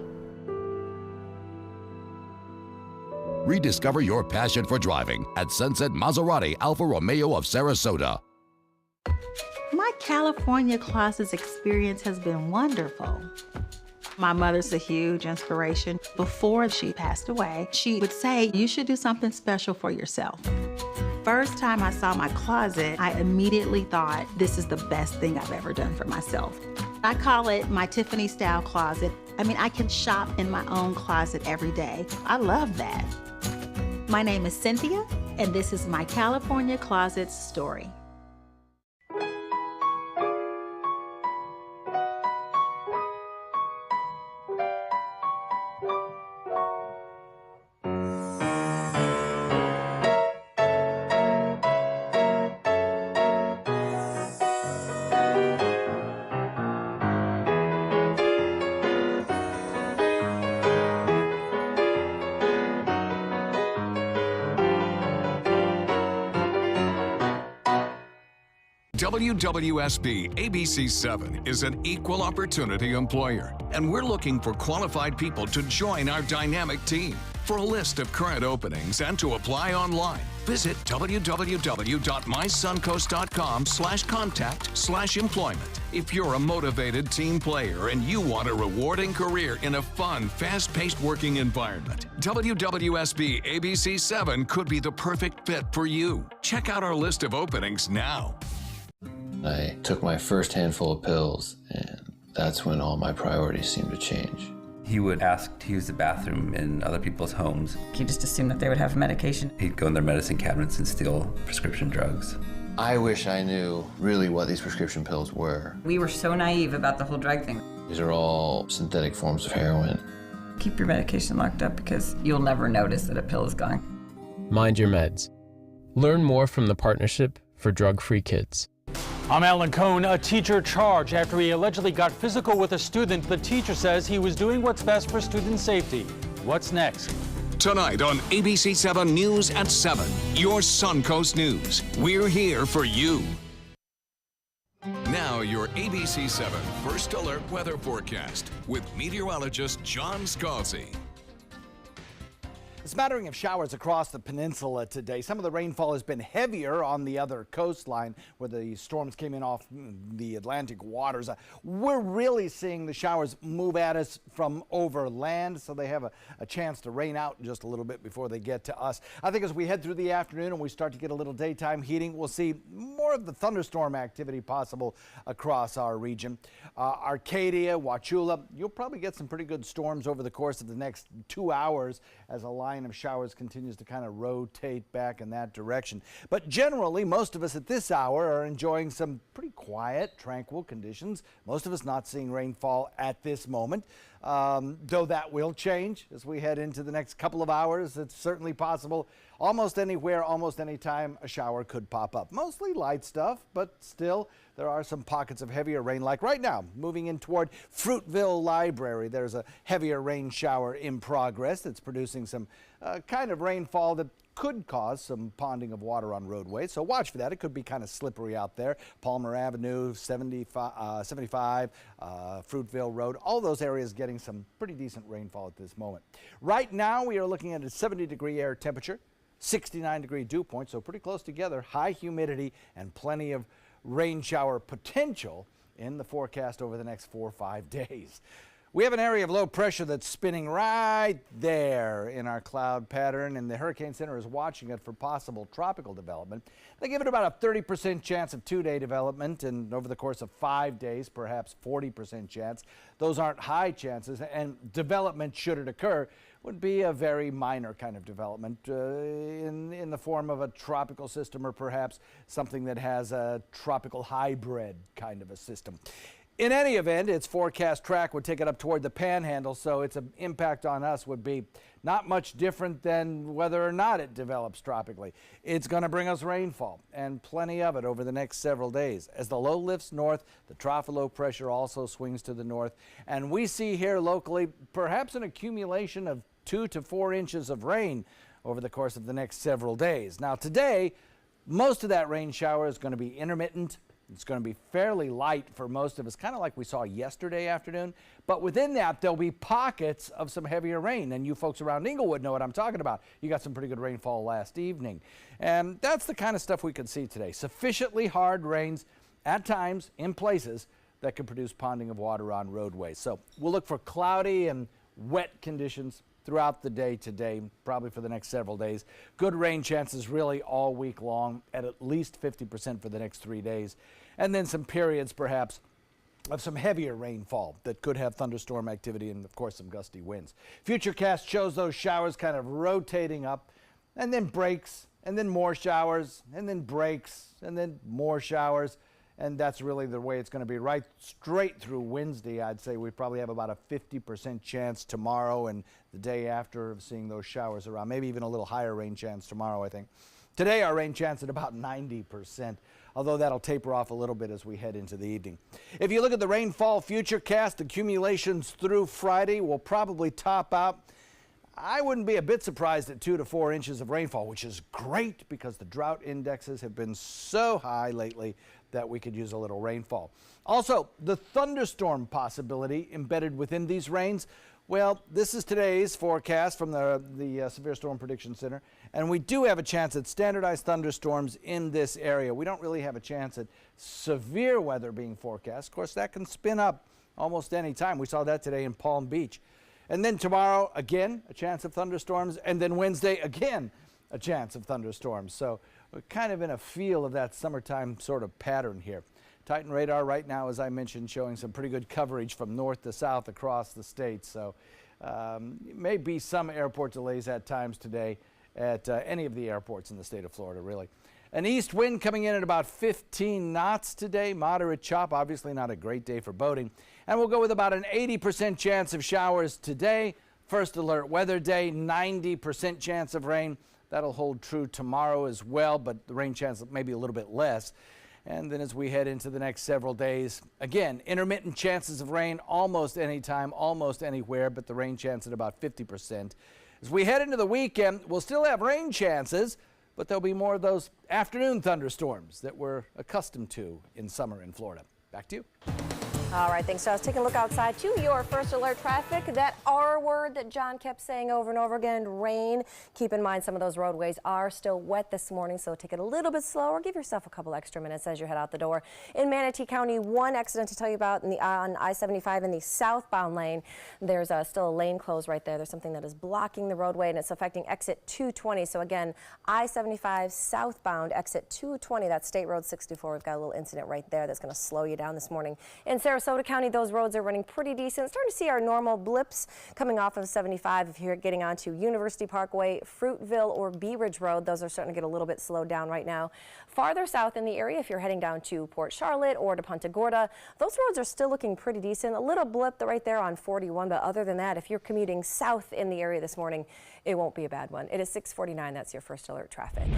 Rediscover your passion for driving at Sunset Maserati Alfa Romeo of Sarasota. My California Closets experience has been wonderful. My mother's a huge inspiration. Before she passed away, she would say, you should do something special for yourself. First time I saw my closet, I immediately thought, this is the best thing I've ever done for myself. I call it my Tiffany style closet. I mean, I can shop in my own closet every day. I love that. My name is Cynthia, and this is my California Closets story. WWSB ABC 7 is an equal opportunity employer, and we're looking for qualified people to join our dynamic team. For a list of current openings and to apply online, visit www.mysuncoast.com/contact/employment. If you're a motivated team player and you want a rewarding career in a fun, fast-paced working environment, WWSB ABC 7 could be the perfect fit for you. Check out our list of openings now. I took my first handful of pills, and that's when all my priorities seemed to change. He would ask to use the bathroom in other people's homes. He just assumed that they would have medication. He'd go in their medicine cabinets and steal prescription drugs. I wish I knew really what these prescription pills were. We were so naive about the whole drug thing. These are all synthetic forms of heroin. Keep your medication locked up because you'll never notice that a pill is gone. Mind your meds. Learn more from the Partnership for Drug-Free Kids. I'm Alan Cohn. A teacher charged after he allegedly got physical with a student. The teacher says he was doing what's best for student safety. What's next? Tonight on ABC 7 News at 7, your Suncoast News. We're here for you. Now your ABC 7 First Alert Weather Forecast with meteorologist John Scalzi. A smattering of showers across the peninsula today. Some of the rainfall has been heavier on the other coastline where the storms came in off the Atlantic waters. We're really seeing the showers move at us from over land, so they have a chance to rain out just a little bit before they get to us. I think as we head through the afternoon and we start to get a little daytime heating, we'll see more of the thunderstorm activity possible across our region. Arcadia, Wauchula, you'll probably get some pretty good storms over the course of the next 2 hours as a line of showers continues to kind of rotate back in that direction. But generally, most of us at this hour are enjoying some pretty quiet, tranquil conditions. Most of us not seeing rainfall at this moment, though that will change as we head into the next couple of hours. It's certainly possible. Almost anywhere, almost any time, a shower could pop up. Mostly light stuff, but still, there are some pockets of heavier rain, like right now, moving in toward Fruitville Library. There's a heavier rain shower in progress that's producing some kind of rainfall that could cause some ponding of water on roadways. So watch for that. It could be kind of slippery out there. Palmer Avenue, 75, Fruitville Road, all those areas getting some pretty decent rainfall at this moment. Right now, we are looking at a 70-degree air temperature, 69-degree dew point, so pretty close together, high humidity and plenty of rain shower potential in the forecast over the next 4 or 5 days. We have an area of low pressure that's spinning right there in our cloud pattern, and the Hurricane Center is watching it for possible tropical development. They give it about a 30% chance of 2-day development, and over the course of 5 days, perhaps 40% chance. Those aren't high chances, and development, should it occur, would be a very minor kind of development in the form of a tropical system, or perhaps something that has a tropical hybrid kind of a system. In any event, its forecast track would take it up toward the panhandle, so its impact on us would be not much different than whether or not it develops tropically. It's going to bring us rainfall, and plenty of it over the next several days. As the low lifts north, the trough of low pressure also swings to the north, and we see here locally perhaps an accumulation of 2 to 4 inches of rain over the course of the next several days. Now today, most of that rain shower is going to be intermittent. It's going to be fairly light for most of us, kind of like we saw yesterday afternoon. But within that, there'll be pockets of some heavier rain. And you folks around Inglewood know what I'm talking about. You got some pretty good rainfall last evening. And that's the kind of stuff we could see today. Sufficiently hard rains at times in places that could produce ponding of water on roadways. So we'll look for cloudy and wet conditions throughout the day today, probably for the next several days. Good rain chances really all week long at least 50% for the next 3 days. And then some periods perhaps of some heavier rainfall that could have thunderstorm activity and of course some gusty winds. Futurecast shows those showers kind of rotating up and then breaks and then more showers and then breaks and then more showers. And that's really the way it's going to be right straight through Wednesday. I'd say we probably have about a 50% chance tomorrow and the day after of seeing those showers around. Maybe even a little higher rain chance tomorrow, I think. Today, our rain chance at about 90%, although that'll taper off a little bit as we head into the evening. If you look at the rainfall futurecast, accumulations through Friday will probably top out. I wouldn't be a bit surprised at 2 to 4 inches of rainfall, which is great because the drought indexes have been so high lately that we could use a little rainfall. Also, the thunderstorm possibility embedded within these rains, well, this is today's forecast from the Severe Storm Prediction Center, and we do have a chance at standardized thunderstorms in this area. We don't really have a chance at severe weather being forecast. Of course, that can spin up almost any time. We saw that today in Palm Beach. And then tomorrow, again, a chance of thunderstorms, and then Wednesday, again, a chance of thunderstorms. So we're kind of in a feel of that summertime sort of pattern here. Titan radar right now, as I mentioned, showing some pretty good coverage from north to south across the state. So may be some airport delays at times today at any of the airports in the state of Florida, really. An east wind coming in at about 15 knots today. Moderate chop, obviously not a great day for boating. And we'll go with about an 80% chance of showers today. First alert weather day, 90% chance of rain. That'll hold true tomorrow as well, but the rain chance may be a little bit less. And then as we head into the next several days, again, intermittent chances of rain almost any time, almost anywhere, but the rain chance at about 50%. As we head into the weekend, we'll still have rain chances, but there'll be more of those afternoon thunderstorms that we're accustomed to in summer in Florida. Back to you. All right, thanks, Josh. Take a look outside to your first alert traffic. That R word that John kept saying over and over again, rain. Keep in mind some of those roadways are still wet this morning, so take it a little bit slower. Give yourself a couple extra minutes as you head out the door. In Manatee County, one accident to tell you about on I-75 in the southbound lane. There's still a lane closed right there. There's something that is blocking the roadway, and it's affecting exit 220. So again, I-75 southbound, exit 220. That's State Road 64. We've got a little incident right there that's going to slow you down this morning. In Sarasota County, those roads are running pretty decent. Starting to see our normal blips coming off of 75 if you're getting onto University Parkway, Fruitville, or Bee Ridge Road. Those are starting to get a little bit slowed down right now. Farther south in the area, if you're heading down to Port Charlotte or to Punta Gorda, those roads are still looking pretty decent. A little blip right there on 41, but other than that, if you're commuting south in the area this morning, it won't be a bad one. It is 6:49. That's your first alert traffic.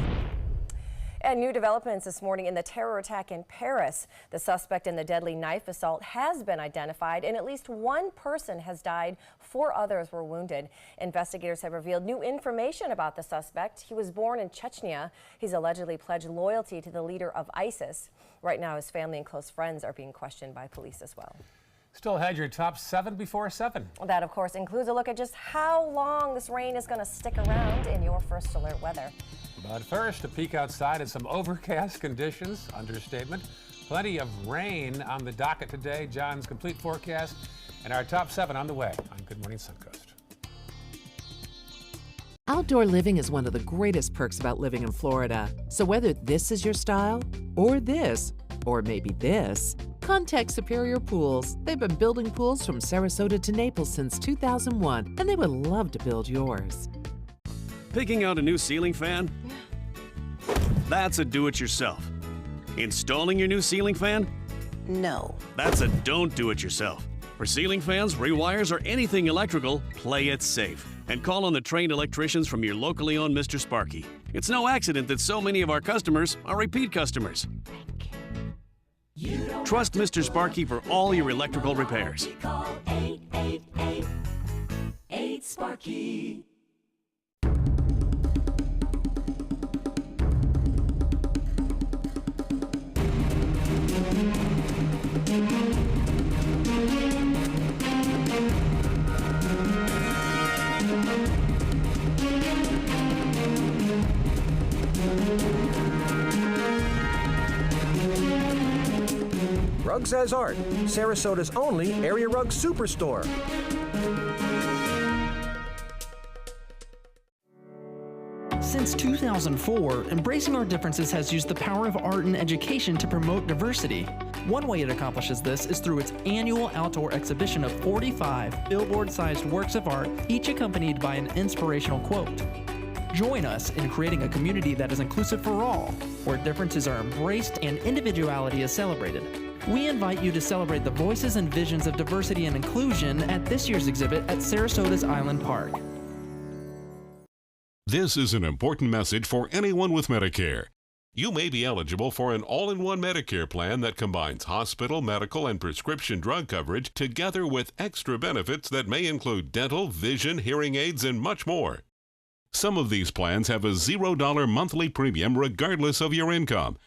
And new developments this morning in the terror attack in Paris. The suspect in the deadly knife assault has been identified, and at least one person has died. 4 others were wounded. Investigators have revealed new information about the suspect. He was born in Chechnya. He's allegedly pledged loyalty to the leader of ISIS. Right now, his family and close friends are being questioned by police as well. Still had your top 7 before 7. That, of course, includes a look at just how long this rain is going to stick around in your first alert weather. But first, a peek outside at some overcast conditions, understatement. Plenty of rain on the docket today. John's complete forecast and our top 7 on the way on Good Morning Suncoast. Outdoor living is one of the greatest perks about living in Florida. So whether this is your style, or this, or maybe this, contact Superior Pools. They've been building pools from Sarasota to Naples since 2001, and they would love to build yours. Picking out a new ceiling fan? That's a do-it-yourself. Installing your new ceiling fan? No. That's a don't do it yourself. For ceiling fans, rewires, or anything electrical, play it safe. And call on the trained electricians from your locally owned Mr. Sparky. It's no accident that so many of our customers are repeat customers. Trust Mr. Sparky for all your electrical repairs. Call 888-8-SPARKY. Rugs as Art, Sarasota's only area rug superstore. Since 2004, Embracing Our Differences has used the power of art and education to promote diversity. One way it accomplishes this is through its annual outdoor exhibition of 45 billboard-sized works of art, each accompanied by an inspirational quote. Join us in creating a community that is inclusive for all, where differences are embraced and individuality is celebrated. We invite you to celebrate the voices and visions of diversity and inclusion at this year's exhibit at Sarasota's Island Park. This is an important message for anyone with Medicare. You may be eligible for an all-in-one Medicare plan that combines hospital, medical, and prescription drug coverage together with extra benefits that may include dental, vision, hearing aids, and much more. Some of these plans have a $0 monthly premium regardless of your income.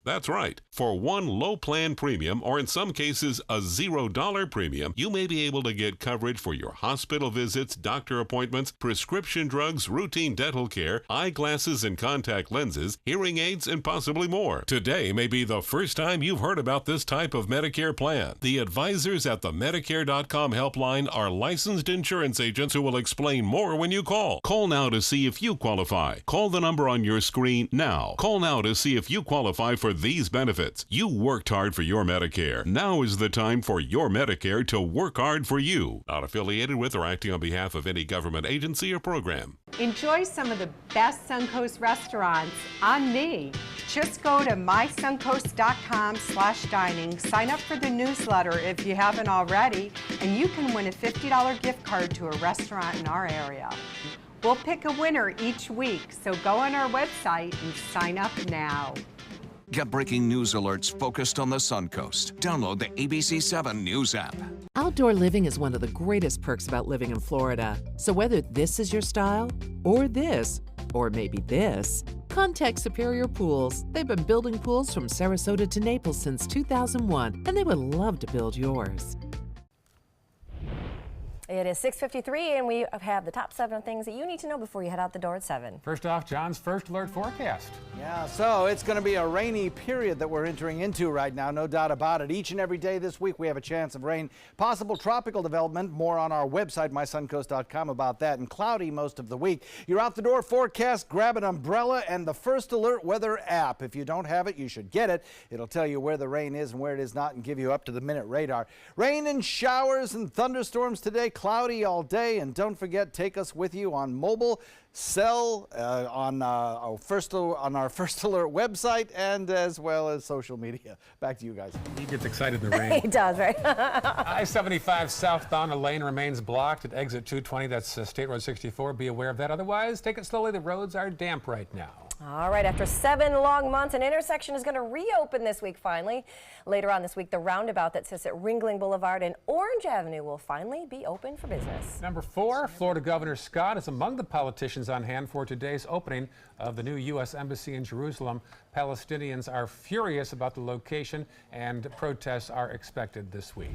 That's right. For one low plan premium, or in some cases a $0 premium, you may be able to get coverage for your hospital visits, doctor appointments, prescription drugs, routine dental care, eyeglasses and contact lenses, hearing aids, and possibly more. Today may be the first time you've heard about this type of Medicare plan. The advisors at the Medicare.com helpline are licensed insurance agents who will explain more when you call. Call now to see if you qualify. Call the number on your screen now. Call now to see if you qualify for these benefits. You worked hard for your Medicare. Now is the time for your Medicare to work hard for you. Not affiliated with or acting on behalf of any government agency or program. Enjoy some of the best Suncoast restaurants on me. Just go to mysuncoast.com/dining, sign up for the newsletter if you haven't already, and you can win a $50 gift card to a restaurant in our area. We'll pick a winner each week, so go on our website and sign up now. Get breaking news alerts focused on the Suncoast. Download the ABC 7 News app. Outdoor living is one of the greatest perks about living in Florida. So whether this is your style, or this, or maybe this, contact Superior Pools. They've been building pools from Sarasota to Naples since 2001, and they would love to build yours. It is 6:53, and we have the top 7 things that you need to know before you head out the door at 7. First off, John's first alert forecast. Yeah, so it's going to be a rainy period that we're entering into right now, no doubt about it. Each and every day this week we have a chance of rain, possible tropical development. More on our website, mysuncoast.com, about that, and cloudy most of the week. Your out the door forecast, grab an umbrella and the First Alert weather app. If you don't have it, you should get it. It'll tell you where the rain is and where it is not and give you up to the minute radar. Rain and showers and thunderstorms today. Cloudy all day, and don't forget, take us with you on mobile, cell, on our First Alert website, and as well as social media. Back to you guys. He gets excited in the rain. He does, right? I-75 southbound, a lane remains blocked at exit 220. That's State Road 64. Be aware of that. Otherwise, take it slowly. The roads are damp right now. All right, after 7 long months, an intersection is going to reopen this week finally. Later on this week, the roundabout that sits at Ringling Boulevard and Orange Avenue will finally be open for business. Number 4, Florida Governor Scott is among the politicians on hand for today's opening of the new U.S. Embassy in Jerusalem. Palestinians are furious about the location, and protests are expected this week.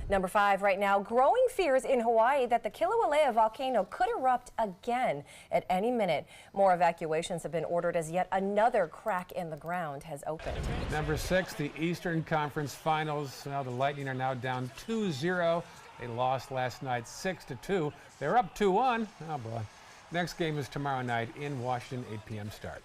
Number 5 right now, growing fears in Hawaii that the Kilauea volcano could erupt again at any minute. More evacuations have been ordered as yet another crack in the ground has opened. Number 6, the Eastern Conference Finals. Now the Lightning are now down 2-0. They lost last night 6-2. They're up 2-1. Oh boy. Next game is tomorrow night in Washington, 8 p.m. start.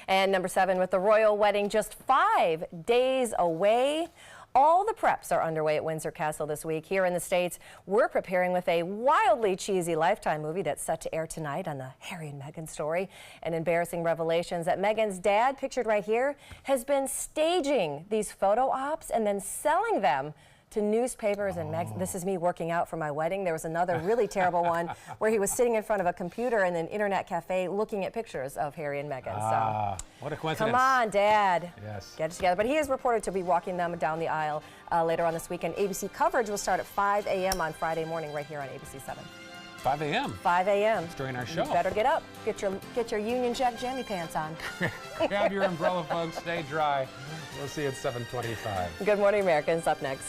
And number 7, with the royal wedding just 5 days away, all the preps are underway at Windsor Castle this week. Here in the States, we're preparing with a wildly cheesy Lifetime movie that's set to air tonight on the Harry and Meghan story. And embarrassing revelations that Meghan's dad, pictured right here, has been staging these photo ops and then selling them to newspapers and magazines. This is me working out for my wedding. There was another really terrible one where he was sitting in front of a computer in an internet cafe looking at pictures of Harry and Meghan. What a coincidence. Come on, Dad. Yes. Get it together. But he is reported to be walking them down the aisle later on this weekend. ABC coverage will start at 5 a.m. on Friday morning right here on ABC 7. 5 a.m. 5 a.m. It's during our show. You better get up. Get your Union Jack jammy pants on. Grab your umbrella, folks. Stay dry. We'll see you at 7:25. Good Morning America is up next.